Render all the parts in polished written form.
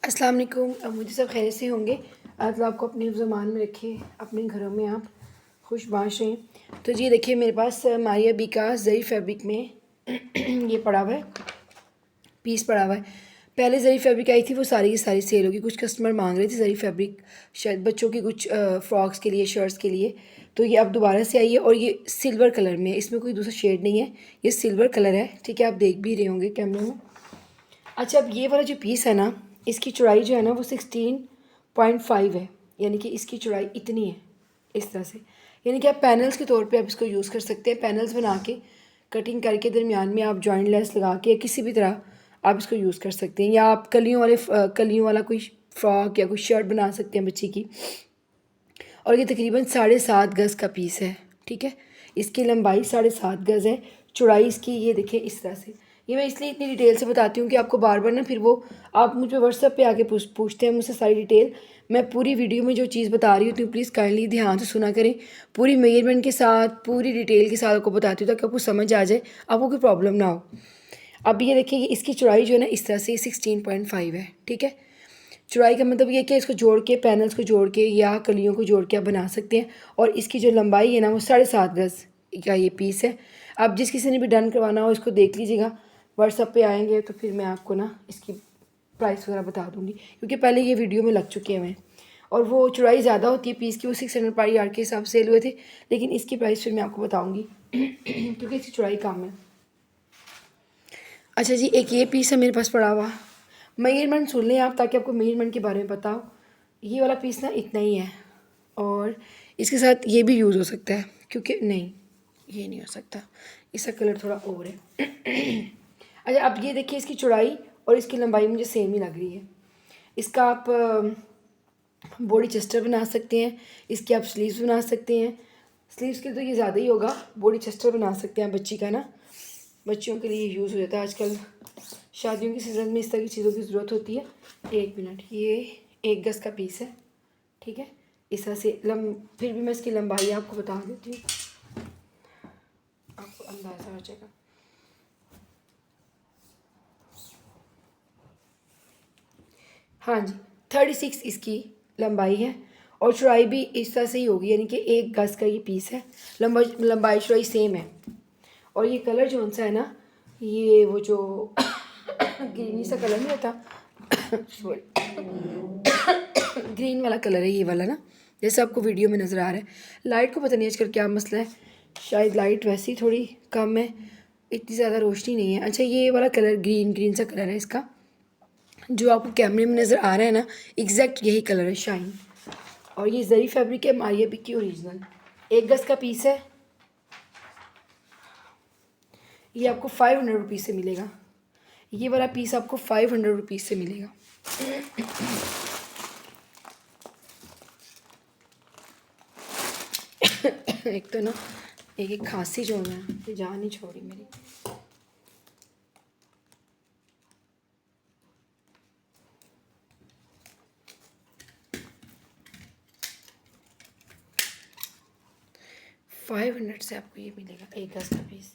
अस्सलाम वालेकुम। अब मुझे सब खैर से होंगे। अल्लाह आपको अपने ज़मान में रखे, अपने घरों में आप खुशबाश रहें। तो जी देखिए मेरे पास मारिया बी का जरी फैब्रिक में ये पड़ा हुआ है, पीस पड़ा हुआ है। पहले जरी फैब्रिक आई थी, वो सारी की सारी सेल होगी। कुछ कस्टमर मांग रहे थे जरी फैब्रिक, शायद बच्चों की कुछ फ्रॉक्स के लिए, शर्ट्स के लिए। तो ये अब दोबारा से आई है और ये सिल्वर कलर में है, इसमें कोई दूसरा शेड नहीं है, ये सिल्वर कलर है। ठीक है, आप देख भी रहे होंगे कैमरे में। अच्छा, अब ये वाला जो पीस है ना, इसकी चौड़ाई जो है ना वो 16.5 है, यानी कि इसकी चौड़ाई इतनी है इस तरह से। यानी कि आप पैनल्स के तौर पे आप इसको यूज़ कर सकते हैं। पैनल्स बना के कटिंग करके दरमियान में आप जॉइंट लेस लगा के किसी भी तरह आप इसको यूज़ कर सकते हैं। या आप कलियों वाला कोई फ्रॉक या कोई शर्ट बना सकते हैं बच्ची की। और ये तकरीबन 7.5 गज़ का पीस है। ठीक है, इसकी लंबाई 7.5 गज़ है, चौड़ाई इसकी ये देखिए इस तरह से। ये मैं इसलिए इतनी डिटेल से बताती हूँ कि आपको बार बार ना फिर वो आप मुझ पे व्हाट्सएप पे आके पूछते हैं मुझसे सारी डिटेल। मैं पूरी वीडियो में जो चीज़ बता रही हूँ प्लीज़ काइंडली ध्यान से सुना करें। पूरी मेजरमेंट के साथ, पूरी डिटेल के साथ आपको बताती हूँ ताकि आपको समझ आ जाए, आपको कोई प्रॉब्लम ना हो। अब ये देखिए इसकी चौड़ाई जो है ना इस तरह से 16.5 है। ठीक है, चौड़ाई का मतलब ये है कि इसको जोड़ के, पैनल्स को जोड़ के या कलियों को जोड़ के आप बना सकते हैं। और इसकी जो लंबाई है ना वो 7.5 गज़ का ये पीस है। अब जिस किसी ने भी डन करवाना हो इसको देख लीजिएगा, व्हाट्सएप पे आएंगे तो फिर मैं आपको ना इसकी प्राइस वगैरह बता दूँगी, क्योंकि पहले ये वीडियो में लग चुके हैं। और वो चौड़ाई ज़्यादा होती है पीस की, वो 600 पर यार्ड के हिसाब से सेल हुए थे, लेकिन इसकी प्राइस फिर मैं आपको बताऊँगी क्योंकि इसकी चौड़ाई कम है। अच्छा जी, एक ये पीस है मेरे पास पड़ा हुआ। मेजरमेंट सुन लें आप ताकि आपको मेजरमेंट के बारे में पता हो। ये वाला पीस ना इतना ही है, और इसके साथ ये भी यूज़ हो सकता है, क्योंकि नहीं ये नहीं हो सकता, इसका कलर थोड़ा और है। अच्छा, अब ये देखिए इसकी चौड़ाई और इसकी लंबाई मुझे सेम ही लग रही है। इसका आप बॉडी चेस्टर बना सकते हैं, इसके आप स्लीव्स बना सकते हैं। स्लीव्स के तो ये ज़्यादा ही होगा, बॉडी चेस्टर बना सकते हैं बच्ची का ना, बच्चियों के लिए यूज़ हो जाता है आजकल। शादियों के सीज़न में इस तरह की चीज़ों की ज़रूरत होती है। 1 मिनट, ये 1 गज़ का पीस है। ठीक है, इस तरह से फिर भी मैं इसकी लंबाई आपको बता देती हूँ, आपको अंदाज़ा हो जाएगा। हाँ जी, 36 इसकी लंबाई है और चौड़ाई भी इस तरह से ही होगी, यानी कि 1 गज़ का ये पीस है। लंबाई चौड़ाई सेम है। और ये कलर जो सा है ना, ये वो जो ग्रीनी सा कलर नहीं होता ग्रीन वाला कलर है ये वाला ना, जैसे आपको वीडियो में नज़र आ रहा है। लाइट को पता नहीं आजकल क्या मसला है, शायद लाइट वैसी थोड़ी कम है, इतनी ज़्यादा रोशनी नहीं है। अच्छा, ये वाला कलर ग्रीन ग्रीन सा कलर है इसका, जो आपको कैमरे में नज़र आ रहा है ना, एग्जैक्ट यही कलर है, शाइन। और ये जरी फैब्रिक है, मारिया बी की ओरिजिनल। 1 गज़ का पीस है। ये आपको 500 रुपीज़ से मिलेगा। ये वाला पीस आपको 500 रुपीज़ से मिलेगा। एक तो ना एक खांसी जो है ये जान नहीं छोड़ी मेरी। $500 से आपको ये मिलेगा 1 गज़ का पीस।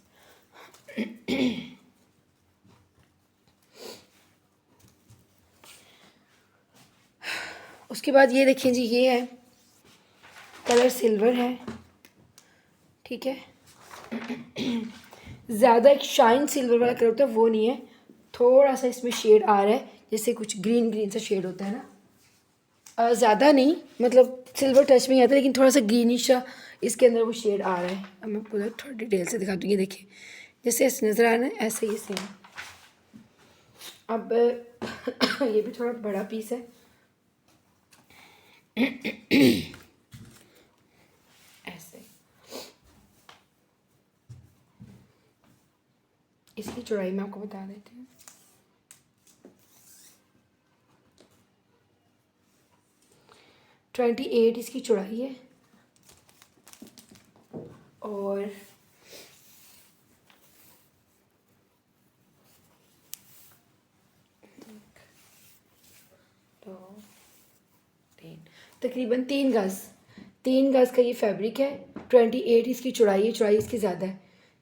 उसके बाद ये देखिए जी, ये है कलर सिल्वर है। ठीक है, ज़्यादा एक शाइन सिल्वर वाला कलर होता है वो नहीं है, थोड़ा सा इसमें शेड आ रहा है, जैसे कुछ ग्रीन ग्रीन सा शेड होता है ना, ज़्यादा नहीं, मतलब सिल्वर टच में ही आता है लेकिन थोड़ा सा ग्रीनिश सा इसके अंदर वो शेड आ रहा है। अब मैं पूरा थोड़ा डिटेल से दिखा दूँ। ये देखिए जैसे ऐसे नज़र आ रहा है ऐसे ही सेम। अब ये भी थोड़ा बड़ा पीस है। ऐसे इसकी चौड़ाई मैं आपको बता देती हूँ। 28 इसकी चौड़ाई है और 3 तकरीबन 3 गज़ का ये फैब्रिक है। 28 इसकी चौड़ाई है, चौड़ाई इसकी ज़्यादा है।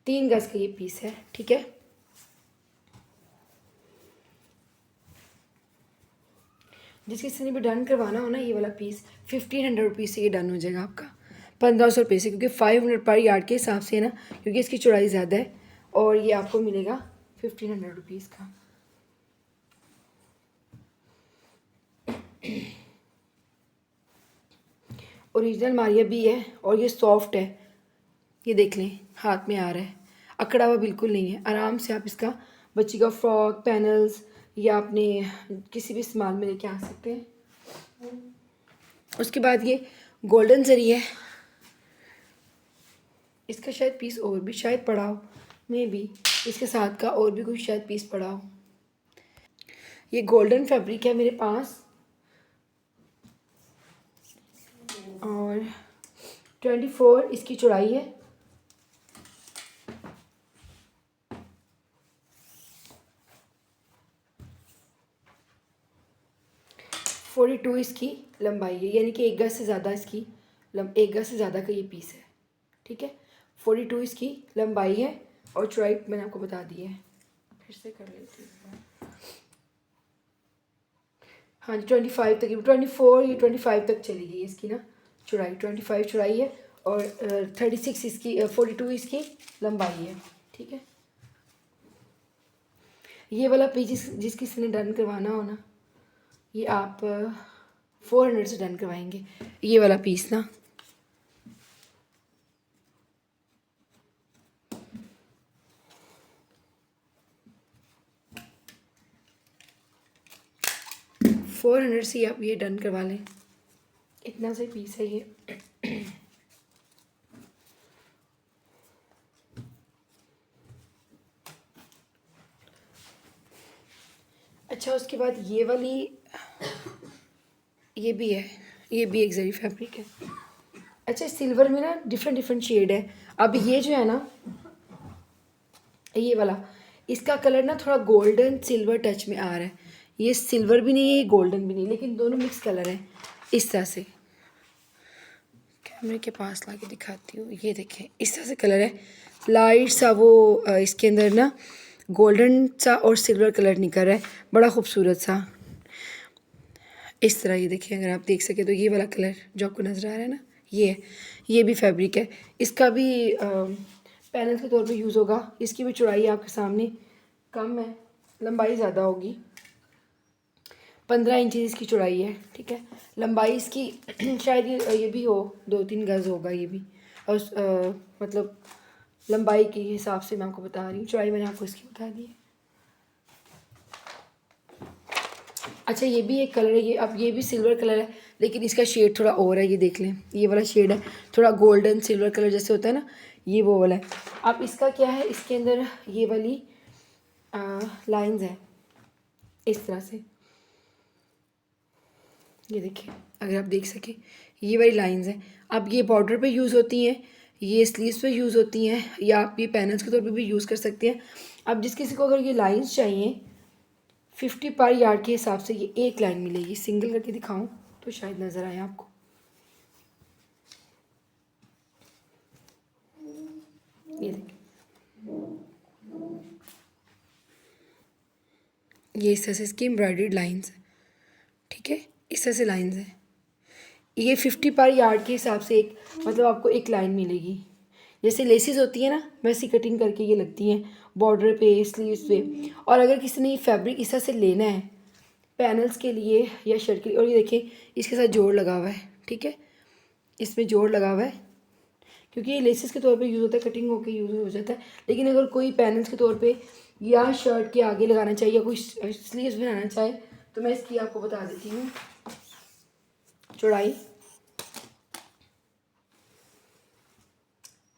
3 गज़ का ये पीस है। ठीक है, जिस किसी ने भी डन करवाना हो ना ये वाला पीस 1500 रुपीज़ से ये डन हो जाएगा आपका, 1500 रुपये से, क्योंकि 500 पर यार्ड के हिसाब से है ना, क्योंकि इसकी चौड़ाई ज़्यादा है। और ये आपको मिलेगा 1500 रुपीज़ का। ओरिजिनल मारिया भी है और ये सॉफ्ट है, ये देख लें हाथ में आ रहा है, अकड़ा हुआ बिल्कुल नहीं है। आराम से आप इसका बच्ची का फ्रॉक, पैनल्स या अपने किसी भी इस्तेमाल में लेके आ सकते हैं। उसके बाद ये गोल्डन जरी है, इसका शायद पीस और भी शायद पड़ा हो, मे भी इसके साथ का और भी कुछ शायद पीस पड़ा हो। ये गोल्डन फैब्रिक है मेरे पास और 24 इसकी चौड़ाई है। फोर्टी टू इसकी लंबाई है, यानी कि 1 गज से ज़्यादा इसकी 1 गज से ज़्यादा का ये पीस है, ठीक है। 42 इसकी लंबाई है और चौड़ाई मैंने आपको बता दी है, फिर से कर लेती हूँ। हाँ जी 25 तक, 24 ये 25 तक चली गई इसकी ना चौड़ाई, 25 चौड़ाई है और 36 इसकी 42 इसकी लंबाई है, ठीक है। ये वाला पीस जिस किसी ने डन करवाना हो ना, ये आप 400 से डन करवाएंगे ये वाला पीस ना। $400 से आप ये डन करवा लें, इतना सा पीस है ये। अच्छा उसके बाद ये वाली, ये भी है, ये भी एक जरी फैब्रिक है। अच्छा सिल्वर में ना डिफरेंट डिफरेंट शेड है। अब ये जो है ना ये वाला, इसका कलर ना थोड़ा गोल्डन सिल्वर टच में आ रहा है, ये सिल्वर भी नहीं है ये गोल्डन भी नहीं, लेकिन दोनों मिक्स कलर है। इस तरह से कैमरे के पास ला के दिखाती हूँ, ये देखें इस तरह से कलर है, लाइट सा वो इसके अंदर ना गोल्डन सा और सिल्वर कलर निकल रहा है, बड़ा खूबसूरत सा। इस तरह ये देखिए, अगर आप देख सके तो ये वाला कलर जो आपको नज़र आ रहा है ना, ये भी फैब्रिक है, इसका भी पैनल के तौर पे यूज़ होगा। इसकी भी चौड़ाई आपके सामने कम है, लंबाई ज़्यादा होगी, 15 इंच इसकी चौड़ाई है, ठीक है। लंबाई इसकी शायद ये भी हो 2-3 गज़ होगा ये भी, और मतलब लंबाई के हिसाब से मैं आपको बता रही हूँ, चौड़ाई मैंने आपको इसकी बता दी है। अच्छा ये भी एक कलर है, ये अब ये भी सिल्वर कलर है, लेकिन इसका शेड थोड़ा और है, ये देख लें ये वाला शेड है थोड़ा गोल्डन सिल्वर कलर जैसे होता है ना, ये वो वाला है। अब इसका क्या है, इसके अंदर ये वाली लाइंस हैं इस तरह से, ये देखिए अगर आप देख सकें ये वाली लाइंस हैं। अब ये बॉर्डर पे यूज़ होती हैं, ये स्लीव्स पे यूज़ होती हैं, या आप ये पैनल्स के तौर पे भी यूज़ कर सकते हैं। अब जिस किसी को अगर ये लाइंस चाहिए 50 पर यार्ड के हिसाब से ये एक लाइन मिलेगी, सिंगल करके दिखाऊं तो शायद नज़र आए आपको, ये देखिए ये इस तरह से इसकी एम्ब्रॉयडर्ड लाइंस है, ठीक है, इस तरह से लाइंस है। ये 50 पर यार्ड के हिसाब से एक मतलब आपको एक लाइन मिलेगी, जैसे लेसिस होती है ना वैसी कटिंग करके ये लगती हैं बॉर्डर पे, स्लीव्स पे। और अगर किसी ने ये फैब्रिक इस तरह से लेना है पैनल्स के लिए या शर्ट के लिए, और ये देखिए इसके साथ जोड़ लगा हुआ है, ठीक है, इसमें जोड़ लगा हुआ है, क्योंकि ये लेसिस के तौर पे यूज़ होता है, कटिंग होकर यूज़ हो जाता है। लेकिन अगर कोई पैनल्स के तौर पे या शर्ट के आगे लगाना चाहिए या कोई स्लीव्स बनाना चाहे तो मैं इसकी आपको बता देती हूँ चौड़ाई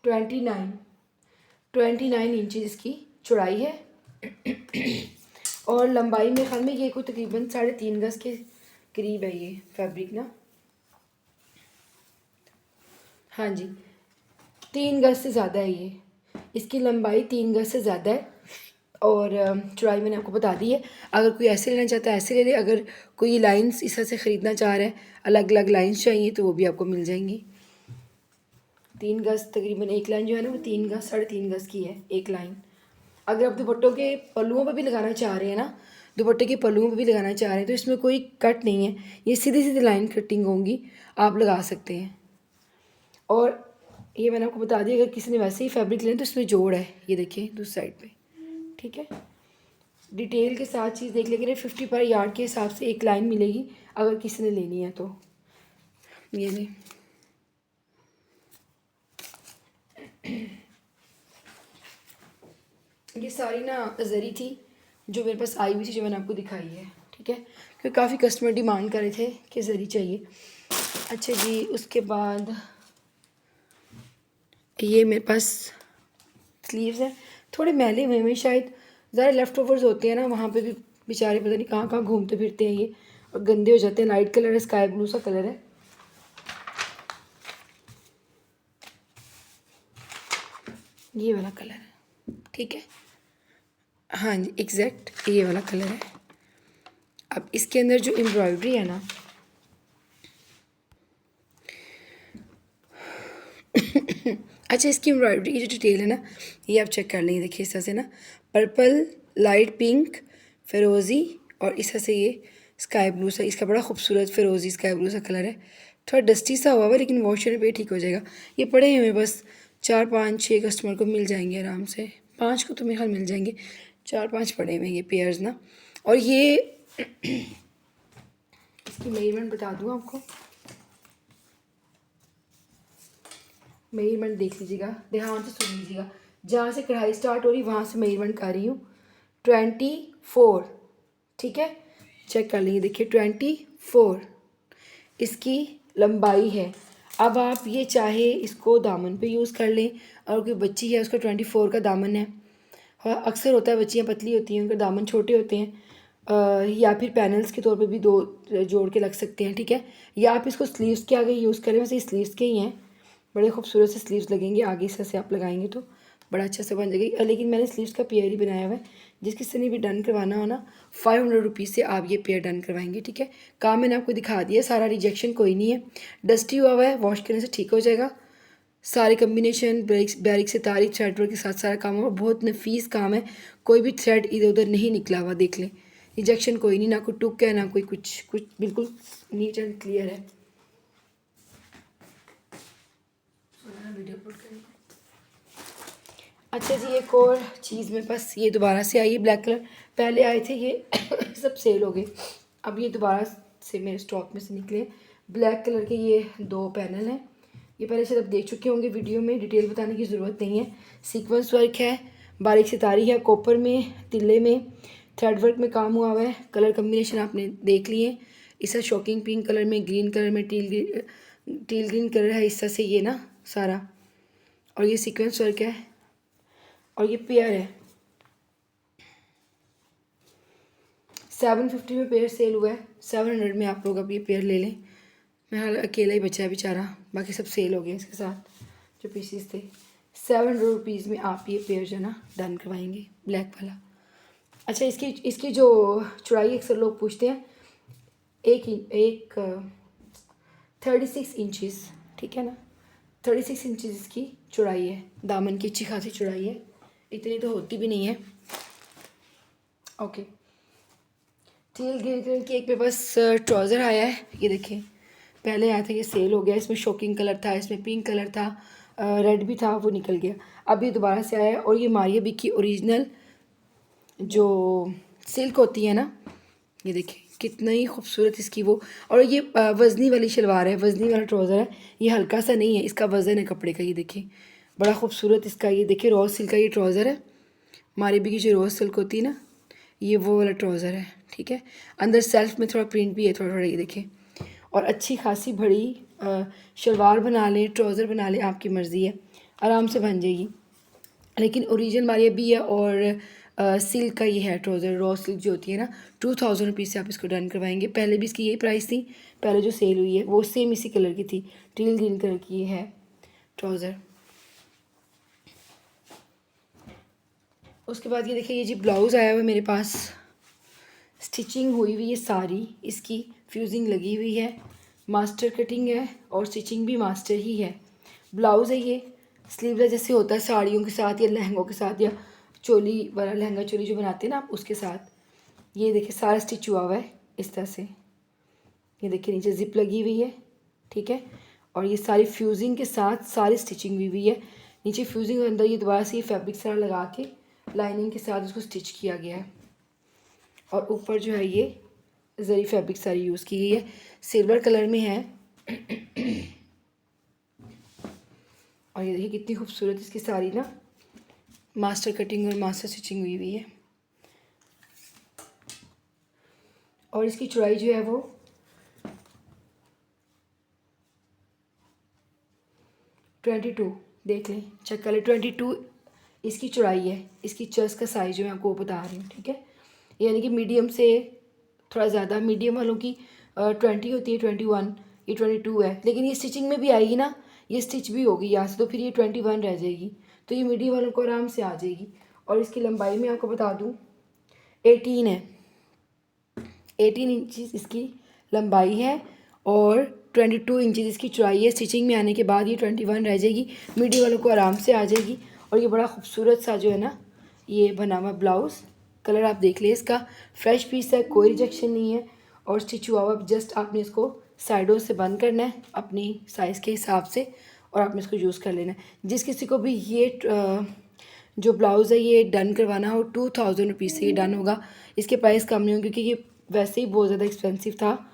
29 इंचज़ इसकी चौड़ाई है और लंबाई में ख्याल में ये कोई तकरीबन 3.5 गज़ के करीब है ये फैब्रिक ना, हाँ जी 3 गज़ से ज़्यादा है ये, इसकी लंबाई 3 गज़ से ज़्यादा है और चौड़ाई मैंने आपको बता दी है। अगर कोई ऐसे लेना चाहता है ऐसे ले ले, अगर कोई लाइंस इस तरह से ख़रीदना चाह रहा है, अलग अलग लाइंस चाहिए तो वो भी आपको मिल जाएंगी। 3 गज़ तकरीबन एक लाइन जो है ना वो 3 गज़ 3.5 गज़ की है एक लाइन। अगर आप दुपट्टों के पल्लुओं पर भी लगाना चाह रहे हैं ना दुपट्टे के पल्लुओं पे भी लगाना चाह रहे हैं तो इसमें कोई कट नहीं है, ये सीधी सीधी लाइन कटिंग होंगी, आप लगा सकते हैं। और ये मैंने आपको बता दिया, अगर किसी ने वैसे ही फैब्रिक लेना तो इसमें जोड़ है, ये देखिए दूसरी साइड पे, ठीक है। डिटेल के साथ चीज़ देख लेंगे, 50 पर यार्ड के हिसाब से एक लाइन मिलेगी अगर किसी ने लेनी है तो। ये ले ये सारी ना जरी थी जो मेरे पास आई हुई थी, जो मैंने आपको दिखाई है, ठीक है, क्योंकि काफ़ी कस्टमर डिमांड कर रहे थे कि जरी चाहिए। अच्छा जी, उसके बाद ये मेरे पास स्लीव्स हैं, थोड़े मैले हुए हैं शायद, ज़्यादा लेफ़्ट ओवर्स होते हैं ना, वहाँ पे भी बेचारे पता नहीं कहाँ कहाँ घूमते फिरते हैं ये, और गंदे हो जाते हैं। लाइट कलर है, स्काई ब्लू सा कलर है, ये वाला कलर है, ठीक है, हाँ जी एग्जैक्ट ये वाला कलर है। अब इसके अंदर जो एम्ब्रॉयडरी है ना अच्छा, इसकी एम्ब्रॉयडरी की जो डिटेल है ना, ये आप चेक कर लेंगे, देखिए इस तरह से ना, पर्पल, लाइट पिंक, फिरोज़ी और इस तरह से ये स्काई ब्लू सा, इसका बड़ा खूबसूरत फिरोज़ी स्काई ब्लू सा कलर है। थोड़ा डस्टी सा हुआ है लेकिन वॉश करने पे ठीक हो जाएगा। ये पड़े हुए बस 4-5-6 कस्टमर को मिल जाएंगे आराम से, 5 को तो मेरे ख्याल मिल जाएंगे, 4-5 पड़े हुए ये पेयर्स ना। और ये इसकी मेजरमेंट बता दूँ आपको, मेजरमेंट देख लीजिएगा, ध्यान से सुन लीजिएगा, जहाँ से कढ़ाई स्टार्ट हो रही वहाँ से मेजरमेंट कर रही हूँ, 24, ठीक है, चेक कर लीजिए, देखिए 24 इसकी लंबाई है। अब आप ये चाहे इसको दामन पे यूज़ कर लें, और कोई बच्ची है उसका 24 का दामन है, हाँ अक्सर होता है बच्चियाँ पतली होती हैं उनके दामन छोटे होते हैं, या फिर पैनल्स के तौर पे भी 2 जोड़ के लग सकते हैं, ठीक है, या आप इसको स्लीव्स के आगे यूज़ करें, वैसे स्लीव्स के ही हैं, बड़े खूबसूरत से स्लीव्स लगेंगे आगे से आप लगाएंगे तो बड़ा अच्छा से बन जाएगी। लेकिन मैंने स्लीव्स का पेयर ही बनाया हुआ है, जिस किसी ने भी डन करवाना हो ना, 500 रुपीज़ से आप ये पेयर डन करवाएंगे, ठीक है। काम मैंने आपको दिखा दिया, सारा रिजेक्शन कोई नहीं है, डस्टी हुआ हुआ है, वॉश करने से ठीक हो जाएगा। सारे कम्बिनेशन बैरिक से तारी थ्रेड वर्क के साथ सारा काम हुआ, बहुत नफीस काम है, कोई भी थ्रेड इधर उधर नहीं निकला हुआ, देख लें, रिजेक्शन कोई नहीं, ना कोई टुक है ना कोई कुछ, बिल्कुल नीट एंड क्लियर है। वीडियो अपलोड करेंगे। अच्छा जी, एक और चीज़ मेरे पास ये दोबारा से आई है, ब्लैक कलर, पहले आए थे ये सब सेल हो गए, अब ये दोबारा से मेरे स्टॉक में से निकले ब्लैक कलर के ये 2 पैनल हैं। ये पहले से आप देख चुके होंगे वीडियो में, डिटेल बताने की ज़रूरत नहीं है। सीक्वेंस वर्क है, बारीक सितारी है, कॉपर में, तिल्ले में, थ्रेड वर्क में काम हुआ है। कलर कम्बिनेशन आपने देख लिए, इसका शॉकिंग पिंक कलर में, ग्रीन कलर में, टील ग्रीन कलर है इस तरह से ये ना सारा, और ये सीक्वेंस वर्क है, और ये पेयर है 750 में पेयर सेल हुआ है, 700 में आप लोग अब ये पेयर ले लें। मैं हाल अकेला ही बचा है बेचारा, बाकी सब सेल हो गए इसके साथ जो पीसीस थे। 700 रुपीज़ में आप ये पेयर जो ना डन करवाएंगे, ब्लैक वाला। अच्छा, इसकी जो चौड़ाई अक्सर लोग पूछते हैं, एक 36 इंचज़, ठीक है ना, 36 इंचज़ इसकी चौड़ाई है, दामन की अच्छी खासी चौड़ाई है, इतनी तो होती भी नहीं है। ओके, टील ग्रीन कलर की एक मेरे पास ट्राउज़र आया है, ये देखिए, पहले आया था ये सेल हो गया, इसमें शॉकिंग कलर था, इसमें पिंक कलर था, रेड भी था, वो निकल गया, अब ये दोबारा से आया है। और ये मारिया बी की ओरिजिनल जो सिल्क होती है ना, ये देखिए कितना ही खूबसूरत इसकी वो, और ये वज़नी वाली शलवार है, वज़नी वाला ट्राउज़र है, ये हल्का सा नहीं है, इसका वज़न है कपड़े का, ये देखिए बड़ा खूबसूरत इसका, ये देखिए रॉ सिल्क का ये ट्राउज़र है, मारिया बी की जो रॉ सिल्क होती है ना, ये वो वाला ट्राउज़र है, ठीक है। अंदर सेल्फ में थोड़ा प्रिंट भी है, थोड़ा थोड़ा, ये देखिए, और अच्छी खासी बड़ी शलवार बना लें, ट्राउज़र बना लें, आपकी मर्ज़ी है, आराम से बन जाएगी। लेकिन ओरिजिनल मारिया भी है, और सिल्क का ये है ट्राउज़र, रॉ सिल्क जो होती है ना, 2000 रुपीज़ से आप इसको डन करवाएंगे। पहले भी इसकी यही प्राइस थी, पहले जो सेल हुई है वो सेम इसी कलर की थी, टील ग्रीन कलर की ये है ट्राउज़र। उसके बाद ये देखिए, ये जी ब्लाउज़ आया हुआ है मेरे पास, स्टिचिंग हुई हुई है सारी, इसकी फ्यूजिंग लगी हुई है, मास्टर कटिंग है, और स्टिचिंग भी मास्टर ही है। ब्लाउज़ है ये, स्लीवलेस जैसे होता है साड़ियों के साथ या लहंगों के साथ, या चोली वाला लहंगा चोली जो बनाते हैं ना आप, उसके साथ ये देखिए सारा स्टिच हुआ हुआ है इस तरह से। ये देखिए नीचे जिप लगी हुई है, ठीक है। और ये सारी फ्यूजिंग के साथ सारी स्टिचिंग हुई हुई है। नीचे फ्यूजिंग के अंदर ये दोबारा से ये फैब्रिक सारा लगा के लाइनिंग के साथ उसको स्टिच किया गया है। और ऊपर जो है ये जरी फैब्रिक सारी यूज़ की गई है, सिल्वर कलर में है। और ये देखिए कितनी खूबसूरत इसकी सारी ना मास्टर कटिंग और मास्टर स्टिचिंग हुई हुई है। और इसकी चौड़ाई जो है वो 22, देख लें चेक कर लें, 22 इसकी चौड़ाई है। इसकी चेस्ट का साइज जो मैं आपको बता रही हूँ, ठीक है। यानी कि मीडियम से थोड़ा ज़्यादा, मीडियम वालों की 20 होती है, 21, ये 22 है। लेकिन ये स्टिचिंग में भी आएगी ना, ये स्टिच भी होगी यहाँ से, तो फिर ये 21 रह जाएगी। तो ये मीडियम वालों को आराम से आ जाएगी। और इसकी लंबाई मैं आपको बता दूँ 18 है, 18 इंचज़ इसकी लंबाई है और 22 इंचज़ इसकी चौड़ाई है। स्टिचिंग में आने के बाद ये 21 रह जाएगी, मीडियम वालों को आराम से आ जाएगी। और ये बड़ा खूबसूरत सा जो है ना ये बना हुआ ब्लाउज़, कलर आप देख लें इसका, फ्रेश पीस है, कोई रिजेक्शन नहीं है। और स्टिच हुआ हुआ, जस्ट आपने इसको साइडों से बंद करना है अपनी साइज़ के हिसाब से और आपने इसको यूज़ कर लेना है। जिस किसी को भी ये जो ब्लाउज़ है ये डन करवाना हो 2000 रुपीज़ से ये डन होगा। इसके प्राइस कम नहीं होंगे क्योंकि ये वैसे ही बहुत ज़्यादा एक्सपेंसिव था,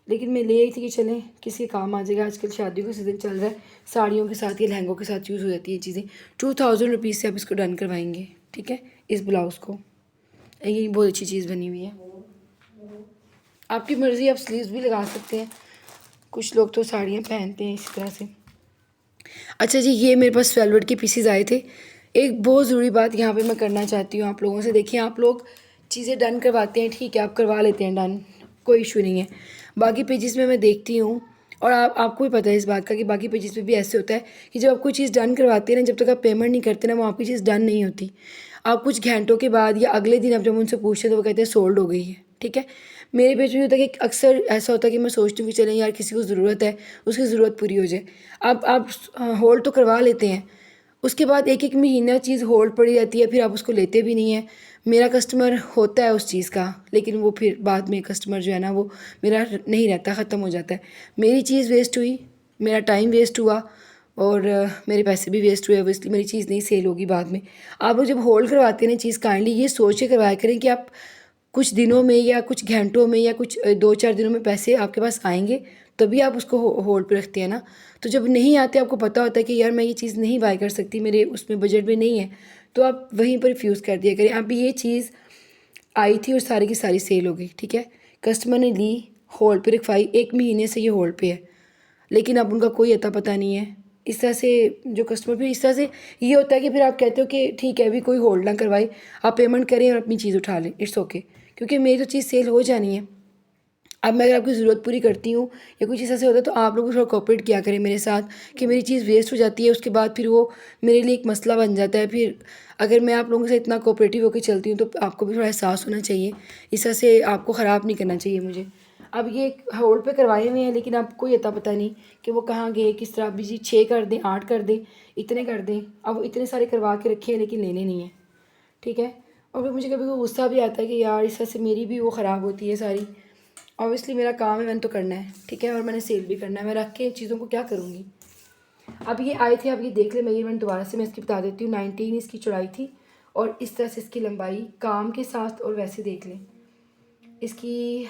लेकिन मैं ले आई थी कि चलें किसी काम आ जाएगा। आजकल शादियों का सीज़न चल रहा है, साड़ियों के साथ या लहंगों के साथ यूज़ हो जाती है चीज़ें। 2000 रुपीज़ से आप इसको डन करवाएंगे, ठीक है, इस ब्लाउज़ को। ये बहुत अच्छी चीज़ बनी हुई है, आपकी मर्ज़ी, आप स्लीव्स भी लगा सकते हैं। कुछ लोग तो साड़ियाँ पहनते हैं इसी तरह से। अच्छा जी, ये मेरे पास वेलवेट के पीसेज आए थे। एक बहुत ज़रूरी बात यहाँ पे मैं करना चाहती हूँ आप लोगों से। देखिए आप लोग चीज़ें डन करवाते हैं, ठीक है, आप करवा लेते हैं डन, कोई इशू नहीं है। बाकी पेजेस में मैं देखती हूँ और आपको भी पता है इस बात का कि बाकी पेजेस पे भी ऐसे होता है कि जब आप कोई चीज़ डन करवाते हैं ना, जब तक आप पेमेंट नहीं करते ना, वो आपकी चीज़ डन नहीं होती। आप कुछ घंटों के बाद या अगले दिन आप जब उनसे पूछते हैं तो वो कहते हैं सोल्ड हो गई है, ठीक है। मेरे पेज में होता है कि अक्सर ऐसा होता है कि मैं सोचती हूँ कि चलें यार किसी को ज़रूरत है, उसकी ज़रूरत पूरी हो जाए। आप होल्ड तो करवा लेते हैं, उसके बाद एक एक महीना चीज़ होल्ड पड़ी रहती है, फिर आप उसको लेते भी नहीं हैं। मेरा कस्टमर होता है उस चीज़ का, लेकिन वो फिर बाद में कस्टमर जो है ना वो मेरा नहीं रहता, ख़त्म हो जाता है। मेरी चीज़ वेस्ट हुई, मेरा टाइम वेस्ट हुआ और मेरे पैसे भी वेस्ट हुए, इसलिए मेरी चीज़ नहीं सेल होगी बाद में। आप लोग जब होल्ड करवाते हैं ना चीज़, काइंडली ये सोच के करवाया करें कि आप कुछ दिनों में या कुछ घंटों में या कुछ 2-4 दिनों में पैसे आपके पास आएंगे, तभी आप उसको होल्ड पे रखते हैं ना। तो जब नहीं आते, आपको पता होता है कि यार मैं ये चीज़ नहीं बाय कर सकती, मेरे उसमें बजट में नहीं है, तो आप वहीं पर रिफ्यूज़ कर दिया करें। अब ये चीज़ आई थी और सारी की सारी सेल हो गई, ठीक है। कस्टमर ने ली, होल्ड पे रखवाई, 1 महीने से ये होल्ड पे है, लेकिन अब उनका कोई अता पता नहीं है। इस तरह से जो कस्टमर, फिर इस तरह से ये होता है कि फिर आप कहते हो कि ठीक है अभी कोई होल्ड ना करवाए, आप पेमेंट करें और अपनी चीज़ उठा लें, इट्स ओके, क्योंकि मेरी तो चीज़ सेल हो जानी है। अब मैं अगर आपकी ज़रूरत पूरी करती हूँ या कुछ ऐसा से होता है तो आप लोग भी थोड़ा कोऑपरेट किया करें मेरे साथ कि मेरी चीज़ वेस्ट हो जाती है, उसके बाद फिर वो मेरे लिए एक मसला बन जाता है। फिर अगर मैं आप लोगों से इतना कोऑपरेटिव होकर चलती हूँ तो आपको भी थोड़ा एहसास होना चाहिए, इस तरह से आपको ख़राब नहीं करना चाहिए मुझे। अब ये होल्ड पे करवाए हुए हैं, लेकिन आपको कोई अता पता नहीं कि वो कहाँ गए, किस तरह। भी जी 6 कर दें, 8 कर दें, इतने कर दें, अब इतने सारे करवा के रखे हैं लेकिन लेने नहीं हैं, ठीक है। और फिर मुझे कभी कभी गुस्सा भी आता है कि यार इस तरह से मेरी भी वो ख़राब होती है सारी। ऑब्वियसली मेरा काम है, मैंने तो करना है, ठीक है, और मैंने सेल भी करना है, मैं रख के चीज़ों को क्या करूँगी। अब ये आए थे, अब ये देख ले मेजरमेंट दोबारा से मैं इसकी बता देती हूँ। 19 इसकी चौड़ाई थी और इस तरह से इसकी लंबाई काम के साथ, और वैसे देख लें इसकी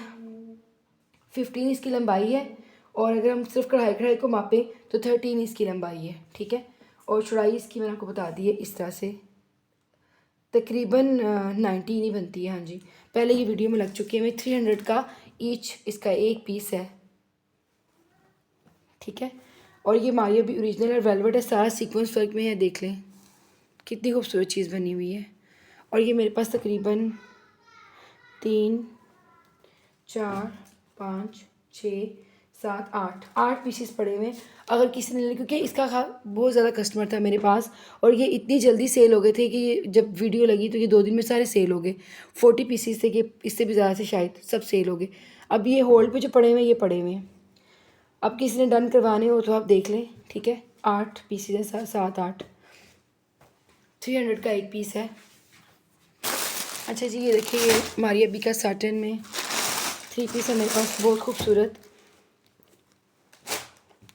15 इसकी लंबाई है। और अगर हम सिर्फ कढ़ाई कढ़ाई को मापें तो 13 इसकी लंबाई है, ठीक है। और चौड़ाई इसकी मैंने आपको बता दी है, इस तरह से तकरीबन 19 ही बनती है। हाँ जी, पहले ये वीडियो में लग चुकी है। मैं 300 का ईच इसका एक पीस है, ठीक है। और ये मारिया भी ओरिजिनल और वेलवेट है, सारा सीक्वेंस वर्क में है, देख लें कितनी खूबसूरत चीज़ बनी हुई है। और ये मेरे पास तकरीबन 3 4 5 6 7 8 पीसेस पड़े हुए हैं। अगर किसी ने, क्योंकि इसका बहुत ज़्यादा कस्टमर था मेरे पास और ये इतनी जल्दी सेल हो गए थे कि ये जब वीडियो लगी तो ये 2 दिन में सारे सेल हो गए। 40 पीसेस थे कि इससे भी ज़्यादा से शायद, सब सेल हो गए। अब ये होल्ड पे जो पड़े हुए हैं ये पड़े हुए हैं। अब किसी ने डन करवाने हो तो आप देख लें, ठीक है। 8 पीसेस हैं, 7 8, 300 का एक पीस है। अच्छा जी, ये देखिए, ये मारिया बी का साटन में 3 पीस है मेरे पास, बहुत खूबसूरत।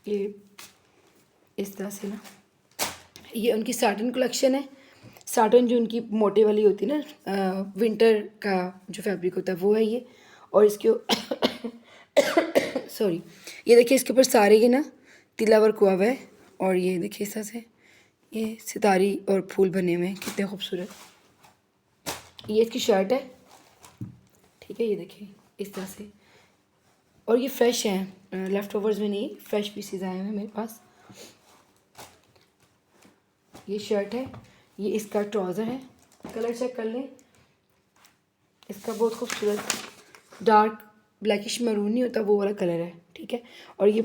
ये इस तरह से ना, ये उनकी साटन कलेक्शन है। साटन जो उनकी मोटे वाली होती है ना, विंटर का जो फैब्रिक होता है वो है ये। और इसके सॉरी, ये देखिए इसके ऊपर सारे ये ना तिला वर्क हुआ हुआ है। और ये देखिए इस तरह से ये सितारी और फूल बने हुए हैं, कितने खूबसूरत। ये इसकी शर्ट है, ठीक है, ये देखिए इस तरह से। और ये फ्रेश हैं, लेफ्ट ओवर्स में नहीं, फ्रेश पीसेज आए हैं मेरे पास। ये शर्ट है, ये इसका ट्राउज़र है, कलर चेक कर लें इसका, बहुत खूबसूरत डार्क ब्लैकिश मरून नहीं होता वो वाला कलर है, ठीक है। और ये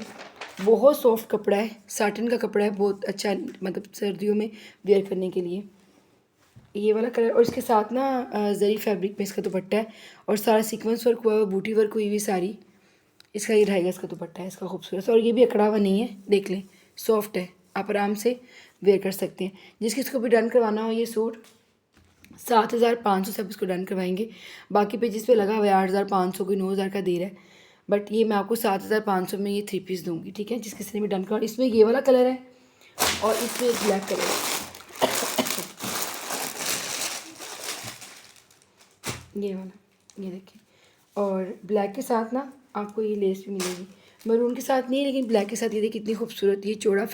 बहुत सॉफ्ट कपड़ा है, साटन का कपड़ा है, बहुत अच्छा, मतलब सर्दियों में वेयर करने के लिए ये वाला कलर। और इसके साथ ना जरी फैब्रिक में इसका दुपट्टा है, और सारा सीक्वेंस वर्क हुआ है, बूटी वर्क हुई हुई सारी। इसका ये 2.5 गज का दुपट्टा है इसका, खूबसूरत। और ये भी अकड़ा हुआ नहीं है, देख लें, सॉफ्ट है, आप आराम से वेयर कर सकते हैं। जिस किसको भी डन करवाना हो ये सूट 7,500 से आप इसको डन करवाएंगे। बाकी पेजेस पे लगा हुआ है 8,500 कोई 9,000 का दे रहा है, बट ये मैं आपको 7,500 में ये 3 पीस दूंगी, ठीक है। जिस किसी ने भी डन करवा, इसमें ये वाला कलर है और इसमें एक ब्लैक कलर है, ये वाला, ये देखिए। और ब्लैक के साथ ना आपको ये लेस भी मिलेगी, मरून के साथ नहीं लेकिन ब्लैक के साथ। ये देखिए कितनी खूबसूरत, ये चौड़ा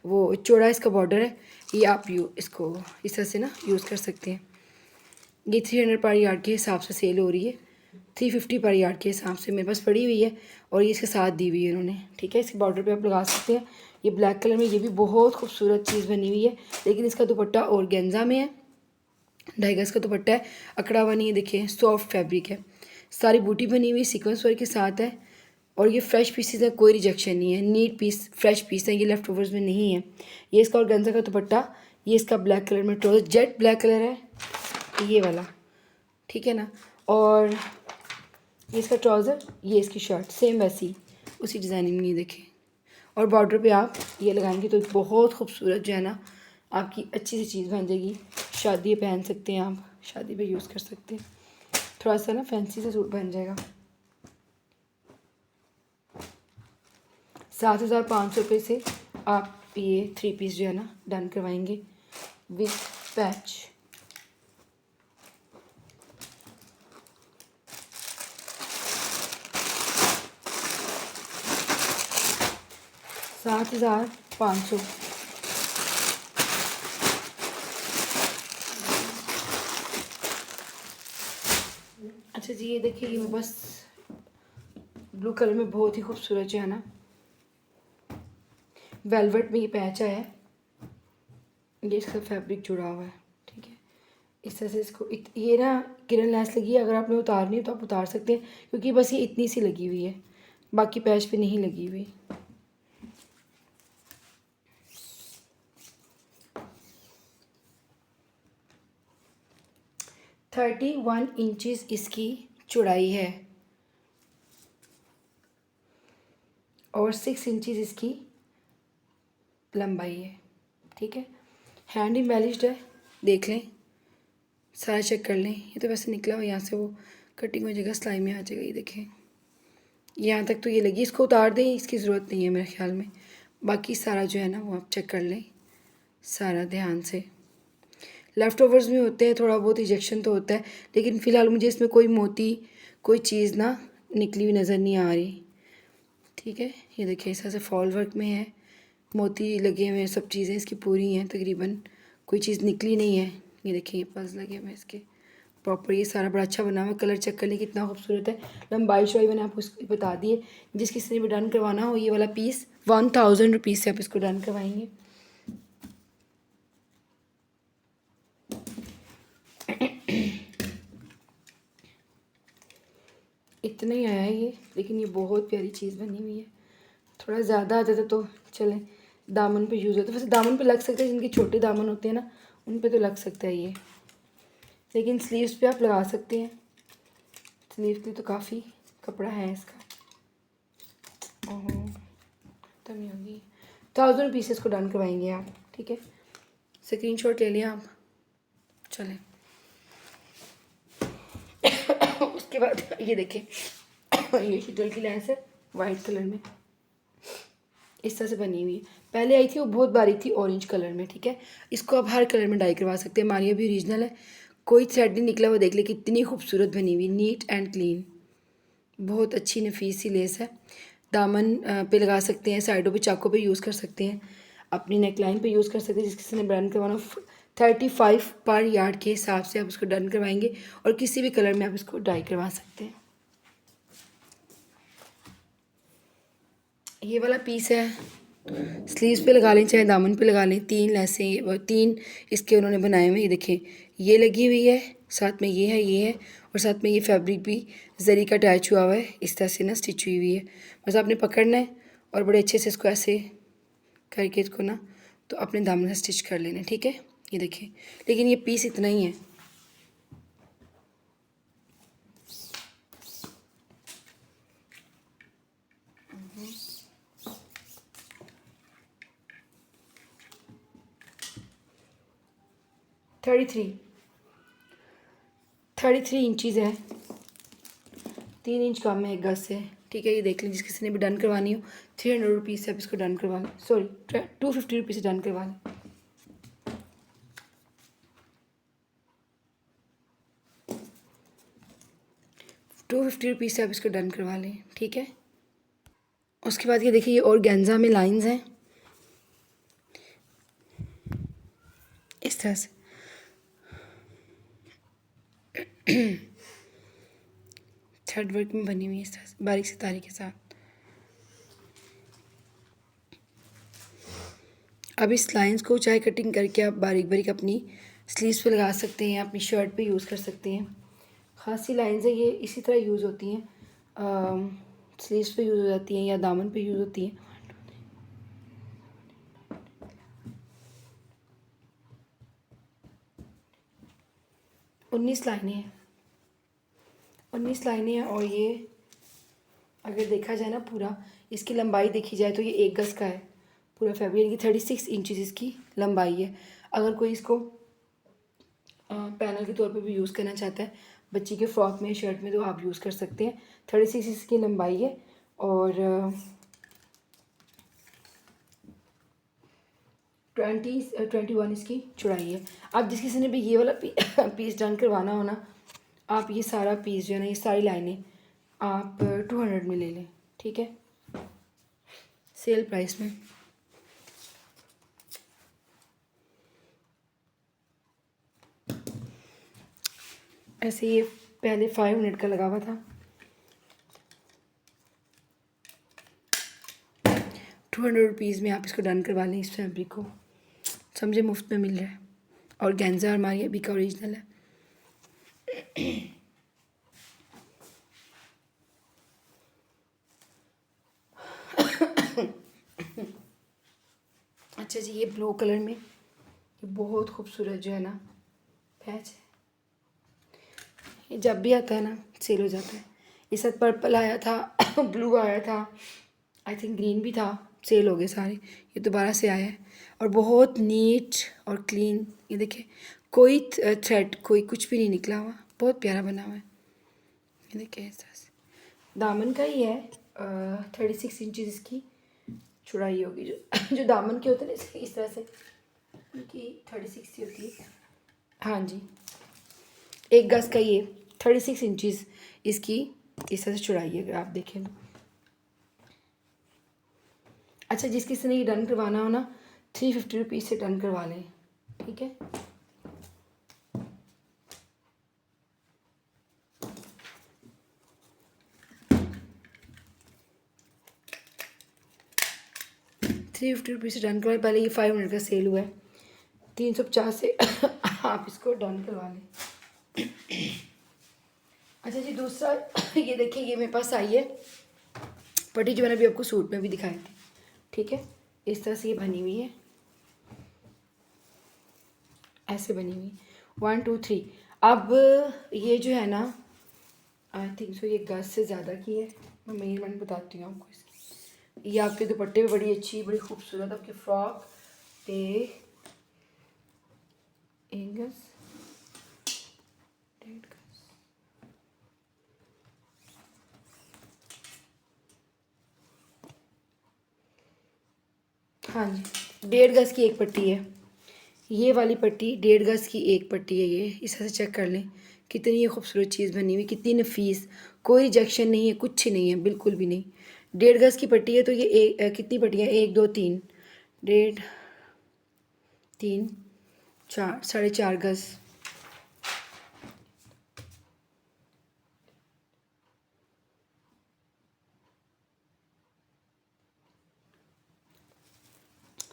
वो चौड़ा इसका बॉर्डर है। ये आप इसको इस तरह से ना यूज़ कर सकते हैं। ये 300 पर यार्ड के हिसाब से सेल हो रही है, 350 पर यार्ड के हिसाब से मेरे पास पड़ी हुई है। और ये इसके साथ दी हुई है उन्होंने, ठीक है। इसके बॉर्डर पे आप लगा सकते हैं। ये ब्लैक कलर में, ये भी बहुत खूबसूरत चीज़ बनी हुई है, लेकिन इसका दुपट्टा और गेंजा में है, 2.5 गज का दुपट्टा है, अकड़ा हुआ नहीं है, देखिए सॉफ्ट फैब्रिक है, सारी बूटी बनी हुई सीक्वेंस वर्क के साथ है। और ये फ्रेश पीसेज है, कोई रिजेक्शन नहीं है, नीट पीस फ्रेश पीस है, ये लेफ्ट ओवर्स में नहीं है। ये इसका और गेंजा का दुपट्टा, ये इसका ब्लैक कलर में ट्राउजर, जेट ब्लैक कलर है ये वाला, ठीक है ना। और ये इसका ट्राउज़र, ये इसकी शर्ट सेम वैसी उसी डिज़ाइनिंग में, ये देखें। और बॉर्डर पे आप ये लगाएंगे तो बहुत खूबसूरत जो है ना आपकी अच्छी सी चीज़ बन जाएगी। शादी पे पहन सकते हैं आप, शादी पे यूज़ कर सकते हैं, थोड़ा सा ना फैंसी सा सूट बन जाएगा। 7,500 रुपये से आप ये 3 पीस जो है ना डन करवाएंगे विथ पैच। $7,500। अच्छा जी, ये देखिए, ये बस ब्लू कलर में बहुत ही खूबसूरत जो है ना वेलवेट में ये पैच है, ये इसका फैब्रिक जुड़ा हुआ है, ठीक है। इस तरह से इसको ये ना किरण लेस लगी है, अगर आपने उतारनी है तो आप उतार सकते हैं, क्योंकि बस ये इतनी सी लगी हुई है, बाकी पैच पे नहीं लगी हुई। थर्टी 31 इंचज़ इसकी चौड़ाई है और 6 इंचज़ इसकी लंबाई है, ठीक है। हैंड एम्बेलिश्ड है, देख लें, सारा चेक कर लें। ये तो वैसे निकला हुआ, यहाँ से वो कटिंग हो जाएगा, सिलाई में आ जाएगा, ये देखें यहाँ तक तो ये लगी। इसको उतार दें, इसकी ज़रूरत नहीं है मेरे ख्याल में। बाकी सारा जो है ना वो आप चेक कर लें सारा ध्यान से। लेफ़्ट ओवर्स में होते हैं, थोड़ा बहुत इजेक्शन तो होता है, लेकिन फ़िलहाल मुझे इसमें कोई मोती कोई चीज़ ना निकली हुई नज़र नहीं आ रही, ठीक है। ये देखिए इस तरह से फॉल वर्क में है, मोती लगे हुए हैं, सब चीज़ें इसकी पूरी हैं तकरीबन, कोई चीज़ निकली नहीं है। ये देखिए ये पल्स लगे हुए हैं इसके प्रॉपर, ये सारा बड़ा अच्छा बना हुआ है। कलर चेक कर लें कितना खूबसूरत है। लंबाई चौड़ाई मैंने आपको इसकी बता दी है। जिस किसी ने भी डन करवाना हो ये वाला पीस 1,000 रुपीज़ से आप इसको डन करवाएंगे। इतना ही आया है ये, लेकिन ये बहुत प्यारी चीज़ बनी हुई है। थोड़ा ज़्यादा आ जाता तो चले, दामन पे यूज़ होता है, वैसे दामन पे लग सकता है, जिनके छोटे दामन होते हैं ना उन पे तो लग सकता है ये, लेकिन स्लीव्स पे आप लगा सकते हैं। स्लीव के लिए तो काफ़ी कपड़ा है इसका। ओहो तब नहीं होगी, 1,000 रुपीज़ को डन करवाएंगे आप, ठीक है। स्क्रीनशॉट ले लिया आप, चलें। उसके बाद ये देखें ये शीतल की लेंस है वाइट कलर में, इस तरह से बनी हुई है। पहले आई थी वो बहुत बारीक थी ऑरेंज कलर में, ठीक है। इसको आप हर कलर में डाई करवा सकते हैं। मारिया भी ओरिजिनल है, कोई थ्रेड नहीं निकला हुआ। देख ले कितनी खूबसूरत बनी हुई, नीट एंड क्लीन, बहुत अच्छी नफीस सी लेस है। दामन पे लगा सकते हैं, साइडों पे चाकों पे यूज़ कर सकते हैं, अपनी नेक लाइन पर यूज़ कर सकते हैं। जिस किसी ने डन करवाना 35 पर यार्ड के हिसाब से आप उसको डन करवाएंगे और किसी भी कलर में आप इसको डाई करवा सकते हैं। ये वाला पीस है, स्लीव्स पे लगा लें चाहे दामन पे लगा लें। 3 लेसें 3 इसके उन्होंने बनाए हुए, ये देखें ये लगी हुई है, साथ में ये है, ये है, और साथ में ये फैब्रिक भी जरी का अटैच हुआ हुआ है, इस तरह से ना स्टिच हुई हुई है। बस आपने पकड़ना है और बड़े अच्छे से इसको ऐसे करके इसको ना तो अपने दामन से स्टिच कर लेना, ठीक है। ये देखिए, लेकिन ये पीस इतना ही है। थर्टी थ्री इंचज़ है, 3 इंच कम है एक गज से, ठीक है। ये देख लें, जिस किसी ने भी डन करवानी हो 300 रुपीज़ से आप इसको डन करवा लें, सॉरी 250 रुपीज़ से डन करवा लें। ₹250 से आप इसको डन करवा लें, ठीक है। उसके बाद ये देखिए, ये ऑर्गेन्जा में लाइंस हैं इस तरह से, थ्रेड वर्क में बनी हुई है इस तरह से बारीक सितारे के साथ। अब इस लाइंस को चाहे कटिंग करके आप बारीक बारीक अपनी स्लीव्स पे लगा सकते हैं, अपनी शर्ट पे यूज़ कर सकते हैं। खासी लाइंस है ये, इसी तरह यूज़ होती हैं, स्लीव्स पे यूज़ हो जाती हैं या दामन पे यूज़ होती हैं। 19 लाइनें हैं, 19 लाइनें हैं। और ये अगर देखा जाए ना पूरा, इसकी लंबाई देखी जाए तो ये 1 गज का है पूरा फैब्रिक, यानी कि 36 इंचज़ इसकी लंबाई है। अगर कोई इसको पैनल के तौर पे भी यूज़ करना चाहता है बच्ची के फ्रॉक में, शर्ट में, तो आप यूज़ कर सकते हैं। 36 इसकी लंबाई है और 21 इसकी चौड़ाई है। अब जिस किसी ने भी ये वाला पीस डन करवाना हो ना, आप ये सारा पीस जो है ना, ये सारी लाइनें आप 200 में ले लें, ठीक है, सेल प्राइस में। ऐसे ये पहले 500 का लगा हुआ था, 200 रुपीज़ में आप इसको डन करवा लें। इस फैब्रिक को समझे मुफ्त में मिल रहा है, और गेंजा हमारी अभी का ओरिजिनल है। अच्छा जी, ये ब्लू कलर में ये बहुत खूबसूरत जो है ना पैच है, ये जब भी आता है ना सेल हो जाता है। इस साथ पर्पल आया था ब्लू आया था, आई थिंक ग्रीन भी था, सेल हो गए सारे। ये दोबारा से आया है और बहुत नीट और क्लीन, ये देखिए कोई थ्रेड कोई कुछ भी नहीं निकला हुआ, बहुत प्यारा बना हुआ है। ये देखिए इस तरह से दामन का ही है, 36 इंचज़ इसकी चौड़ाई होगी। जो दामन के होते हैं ना इस तरह से, उनकी 36 ही होती है। हाँ जी, 1 गज का ये 36 इंचज़ इसकी इस तरह से चौड़ाई है, अगर आप देखें तो। अच्छा, जिस किसी ने ये डन करवाना हो ना 350 रुपीज़ से डन करवा लें, ठीक है। ₹350 से डन करवाएं। पहले ये 500 का सेल हुआ है, 350 से आप इसको डन करवा लें। अच्छा जी, दूसरा ये देखिए, ये मेरे पास आई है पट्टी जो मैंने अभी आपको सूट में भी दिखाई थी, ठीक है। इस तरह से ये बनी हुई है, ऐसे बनी हुई 1 2 3। अब ये जो है ना, आई थिंक सो ये गज से ज़्यादा की है, मैं मेजरमेंट बताती हूँ आपको इसकी। ये आपके दुपट्टे पे बड़ी अच्छी बड़ी खूबसूरत आपके फ्रॉक पे 1 गज 1.5 गज हाँ जी, 1.5 गज की एक पट्टी है। ये वाली पट्टी 1.5 गज की एक पट्टी है। ये इस तरह से चेक कर लें कितनी ये खूबसूरत चीज़ बनी हुई, कितनी नफीस, कोई रिजेक्शन नहीं है, कुछ नहीं है, बिल्कुल भी नहीं। 1.5 गज की पट्टी है तो ये कितनी पट्टियाँ, 1 2 3, 1.5 3 4, 4.5 गज।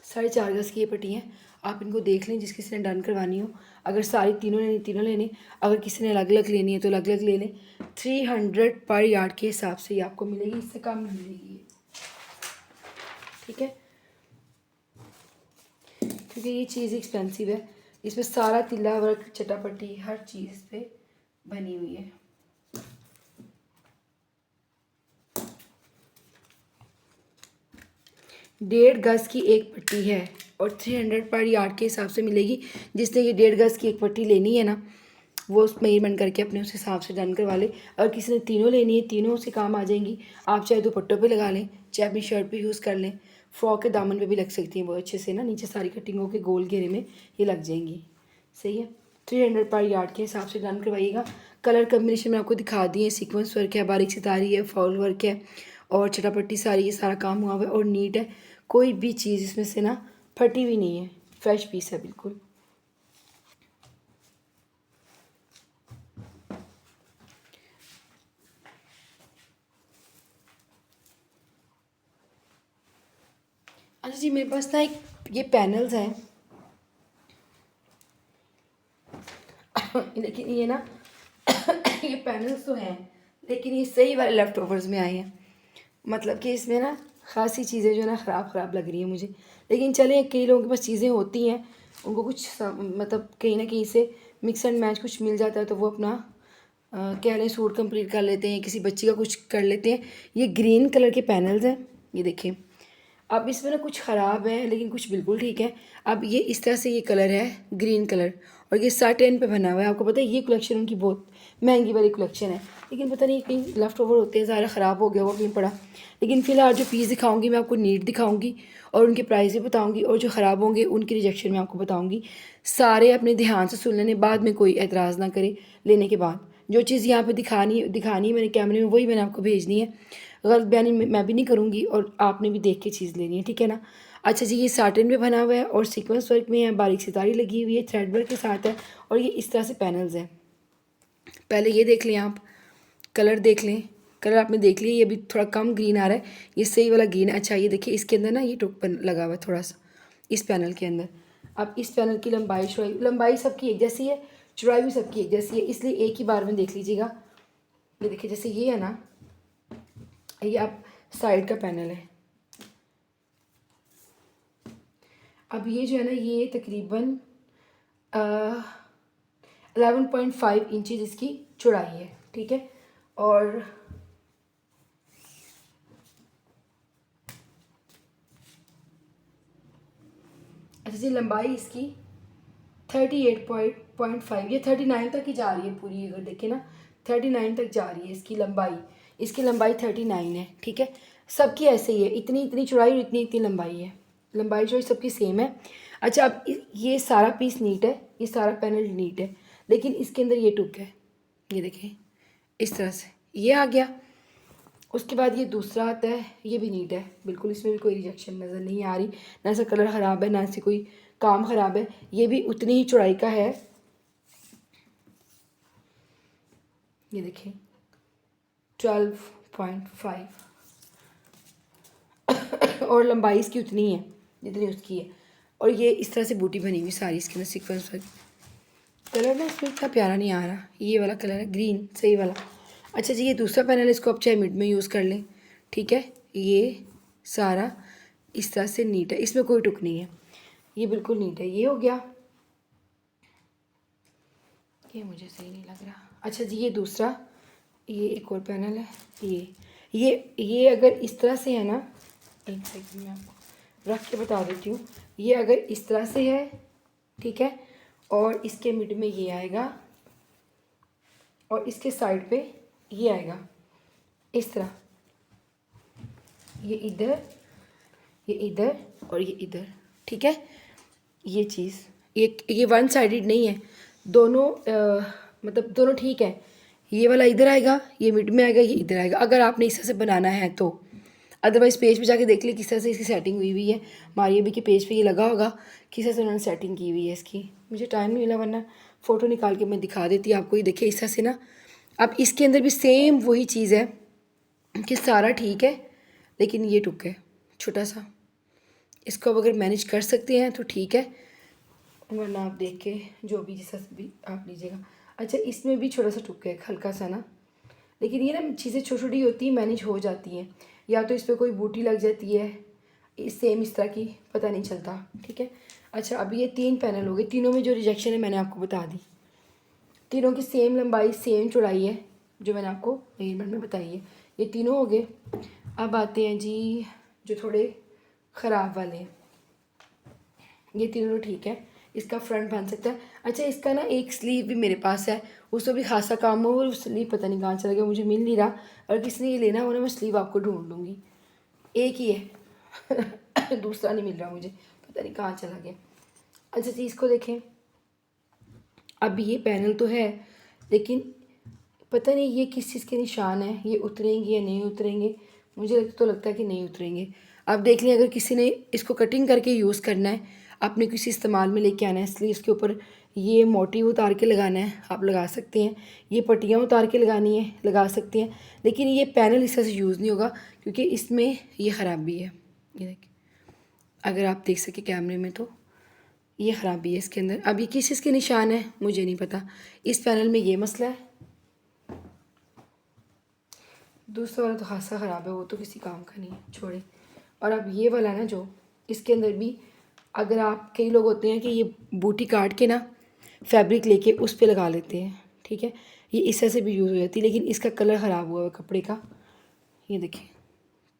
साढ़े चार गज की ये पट्टी हैं। आप इनको देख लें, जिस किसी ने डन करवानी हो। अगर सारी तीनों लेनी, तीनों लेने, अगर किसी ने अलग अलग लेनी है तो अलग अलग ले लें। 300 पर यार्ड के हिसाब से ये आपको मिलेगी, इससे कम नहीं मिलेगी ये, ठीक है, क्योंकि ये चीज़ एक्सपेंसिव है। इसमें सारा तिल्ला वर्क, चटापट्टी, हर चीज़ इस पर बनी हुई है। डेढ़ गज की एक पट्टी है और 300 पर यार्ड के हिसाब से मिलेगी। जिसने ये 1.5 गज की एक पट्टी लेनी है ना, वो उस मेजरमेंट करके अपने उस हिसाब से डन करवा ले। अगर किसी ने तीनों लेनी है, तीनों से काम आ जाएंगी। आप चाहे दुपट्टों पे लगा लें, चाहे अपनी शर्ट पे यूज़ कर लें, फ्रॉक के दामन पे भी लग सकती हैं बहुत अच्छे से ना, नीचे सारी कटिंगों के गोल घेरे में ये लग जाएंगी। सही है, 300 पर यार्ड के हिसाब से डन करवाइएगा। कलर कम्बिनेशन में आपको दिखा दिए, सीक्वेंस वर्क है, बारीक सितारी है, फॉल वर्क है और चटापट्टी सारी, ये सारा काम हुआ हुआ है और नीट है। कोई भी चीज़ इसमें से ना फटी हुई नहीं है, फ्रेश पीस है बिल्कुल। अच्छा जी, मेरे पास ना एक ये पैनल्स हैं लेकिन ये ना ये पैनल्स तो हैं, लेकिन ये सही वाले लेफ्ट ओवर्स में आए हैं। मतलब कि इसमें ना खासी चीज़ें जो है ना ख़राब लग रही हैं मुझे। लेकिन चलें, कई लोगों के पास चीज़ें होती हैं, उनको कुछ मतलब कहीं ना कहीं से मिक्स एंड मैच कुछ मिल जाता है तो वो अपना कह लें सूट कंप्लीट कर लेते हैं, किसी बच्ची का कुछ कर लेते हैं। ये ग्रीन कलर के पैनल्स हैं, ये देखिए। अब इसमें ना कुछ ख़राब है लेकिन कुछ बिल्कुल ठीक है। अब ये इस तरह से ये कलर है ग्रीन कलर, और ये साटेन पे बना हुआ है। आपको पता है ये कलेक्शन उनकी बहुत महंगी वाली कलेक्शन है, लेकिन पता नहीं कहीं लेफ़्ट ओवर होते हैं, ज़्यादा ख़राब हो गया वो कहीं पड़ा। लेकिन फ़िलहाल जो पीस दिखाऊंगी मैं आपको नीट दिखाऊंगी और उनके प्राइस भी बताऊंगी, और जो ख़राब होंगे उनकी रिजेक्शन मैं आपको बताऊंगी। सारे अपने ध्यान से सुन लेने, बाद में कोई एतराज़ ना करे लेने के बाद। जो चीज़ यहाँ पे दिखानी है मैंने कैमरे में, वही मैंने आपको भेजनी है। गलत बयानी मैं भी नहीं करूँगी और आपने भी देख के चीज़ लेनी है, ठीक है ना। अच्छा जी, ये साटन में बना हुआ है और सीक्वेंस वर्क में है, बारीक सितारी लगी हुई है, थ्रेड वर्क के साथ है, और ये इस तरह से पैनल्स हैं। पहले ये देख लें आप, कलर देख लें, कलर आपने देख लिया, ये भी थोड़ा कम ग्रीन आ रहा है, ये सही वाला ग्रीन है। अच्छा ये देखिए, इसके अंदर ना ये टुक लगा हुआ है थोड़ा सा इस पैनल के अंदर। अब इस पैनल की लंबाई सबकी एक जैसी है, चौड़ाई भी सबकी एक जैसी है, इसलिए एक ही बार में देख लीजिएगा। ये देखिए, जैसे ये है ना, ये आप साइड का पैनल है। अब ये जो है ना, ये तकरीबन 11.5 इंचज़ इसकी चौड़ाई है, ठीक है। और अच्छा जी, लंबाई इसकी 38.5, ये 39 तक ही जा रही है पूरी। अगर देखें ना, 39 तक जा रही है इसकी लंबाई। इसकी लंबाई 39 है, ठीक है। सबकी ऐसे ही है, इतनी इतनी चौड़ाई और इतनी इतनी लंबाई है। लंबाई चौड़ाई सबकी सेम है। अच्छा, अब ये सारा पीस नीट है, ये सारा पैनल नीट है, लेकिन इसके अंदर ये टुक है, ये देखें इस तरह से ये आ गया। उसके बाद ये दूसरा आता है, ये भी नीट है बिल्कुल, इसमें भी कोई रिजेक्शन नज़र नहीं आ रही, ना इसका कलर ख़राब है, ना इससे कोई काम ख़राब है। ये भी उतनी ही चौड़ाई का है, ये देखें 12.5 और लंबाई इसकी उतनी है जितनी उसकी है। और ये इस तरह से बूटी बनी हुई सारी इसके अंदर सीक्वेंस वर्क। कलर ना इसमें इतना प्यारा नहीं आ रहा, ये वाला कलर है ग्रीन, सही वाला। अच्छा जी, ये दूसरा पैनल, इसको आप चाहे मिड में यूज़ कर लें, ठीक है। ये सारा इस तरह से नीट है, इसमें कोई टुक नहीं है, ये बिल्कुल नीट है। ये हो गया, ये मुझे सही नहीं लग रहा। अच्छा जी, ये दूसरा, ये एक और पैनल है, ये अगर इस तरह से है ना, एक सेकंड में आपको रख के बता देती हूँ। ये अगर इस तरह से है, ठीक है, और इसके मिड में ये आएगा और इसके साइड पे ये आएगा इस तरह, ये इधर, ये इधर और ये इधर, ठीक है। ये चीज़ ये वन साइडेड नहीं है, दोनों मतलब दोनों ठीक है। ये वाला इधर आएगा, ये मिड में आएगा, ये इधर आएगा, अगर आपने इस तरह से बनाना है तो। अदरवाइज़ पेज पे जाके देख ली किस तरह से इसकी सेटिंग हुई हुई है। मारिया भी के पेज पे ये लगा होगा किस तरह से उन्होंने सेटिंग की हुई है इसकी। मुझे टाइम नहीं मिला, वरना फ़ोटो निकाल के मैं दिखा देती आपको। ये देखिए इस तरह से ना। अब इसके अंदर भी सेम वही चीज़ है कि सारा ठीक है, लेकिन ये टुक है छोटा सा। इसको अब अगर मैनेज कर सकते हैं तो ठीक है, वरना आप देख के जो भी जिस तरह से भी आप लीजिएगा। अच्छा, इसमें भी छोटा सा टुक है हल्का सा ना, लेकिन ये ना चीज़ें छोटी छोटी होती हैं, मैनेज हो जाती हैं। या तो इस पर कोई बूटी लग जाती है सेम इस तरह की, पता नहीं चलता, ठीक है। अच्छा, अब ये 3 पैनल हो गए, तीनों में जो रिजेक्शन है मैंने आपको बता दी। तीनों की सेम लंबाई सेम चौड़ाई है जो मैंने आपको मेजरमेंट में बताई है। ये तीनों हो गए। अब आते हैं जी जो थोड़े ख़राब वाले हैं। ये तीनों ठीक है, इसका फ्रंट बन सकता है। अच्छा, इसका ना एक स्लीव भी मेरे पास है, उसको भी खासा काम हो, और स्लीव पता नहीं कहाँ चला गया, मुझे मिल नहीं रहा। अगर किसी ने ये लेना हो ना, मैं स्लीव आपको ढूंढ लूँगी। एक ही है दूसरा नहीं मिल रहा मुझे, पता नहीं कहाँ चला गया। अच्छा जी, इसको देखें। अब ये पैनल तो है, लेकिन पता नहीं ये किस चीज़ के निशान है, ये उतरेंगे या नहीं उतरेंगे। मुझे तो लगता है कि नहीं उतरेंगे। अब देख लें, अगर किसी ने इसको कटिंग करके यूज़ करना है, आपने किसी इस्तेमाल में लेके आना है, इसलिए इसके ऊपर ये मोटिव उतार के लगाना है, आप लगा सकते हैं। ये पट्टियाँ उतार के लगानी है, लगा सकते हैं। लेकिन ये पैनल इस तरह से यूज़ नहीं होगा, क्योंकि इसमें ये ख़राबी है। ये देखिए, अगर आप देख सकें कैमरे में तो ये ख़राबी है इसके अंदर। अब ये किस चीज़ के निशान है मुझे नहीं पता। इस पैनल में ये मसला है, दूसरा वाला तो खासा ख़राब है, वो तो किसी काम का नहीं है, छोड़े। और अब ये वाला ना जो इसके अंदर भी, अगर आप, कई लोग होते हैं कि ये बूटी काट के ना फैब्रिक लेके उस पर लगा लेते हैं, ठीक है। ये इस तरह से भी यूज़ हो जाती है, लेकिन इसका कलर ख़राब हुआ है कपड़े का। ये देखिए,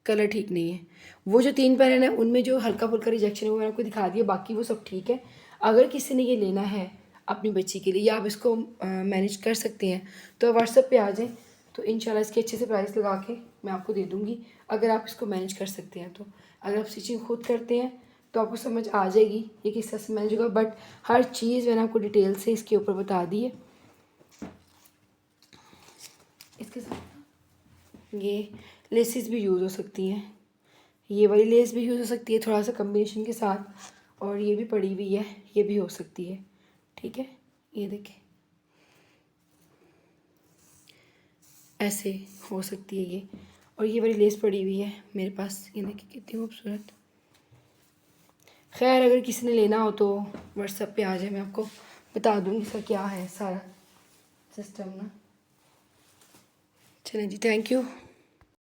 कलर ठीक नहीं है। वो जो 3 पैनल है उनमें जो हल्का फुल्का रिजेक्शन है वो मैंने आपको दिखा दिया, बाकी वो सब ठीक है। अगर किसी ने ये लेना है अपनी बच्ची के लिए, या आप इसको मैनेज कर सकते हैं, तो व्हाट्सएप पे आ जाएं, तो इंशाल्लाह इसके अच्छे से प्राइस लगा के मैं आपको दे दूँगी, अगर आप इसको मैनेज कर सकते हैं तो। अगर आप स्टिचिंग खुद करते हैं तो आपको समझ आ जाएगी ये किस तरह से मैनेज होगा। बट हर चीज़ मैंने आपको डिटेल से इसके ऊपर बता दी है। इसके साथ ये लेसेस भी यूज़ हो सकती हैं, ये वाली लेस भी यूज़ हो सकती है थोड़ा सा कम्बिनेशन के साथ, और ये भी पड़ी हुई है, ये भी हो सकती है, ठीक है। ये देखें, ऐसे हो सकती है ये। और ये वाली लेस पड़ी हुई है मेरे पास, ये देखिए कितनी खूबसूरत। खैर, अगर किसी ने लेना हो तो व्हाट्सएप पे आ जाए, मैं आपको बता दूँगी इसका क्या है सारा सिस्टम ना। चलें जी, थैंक यू।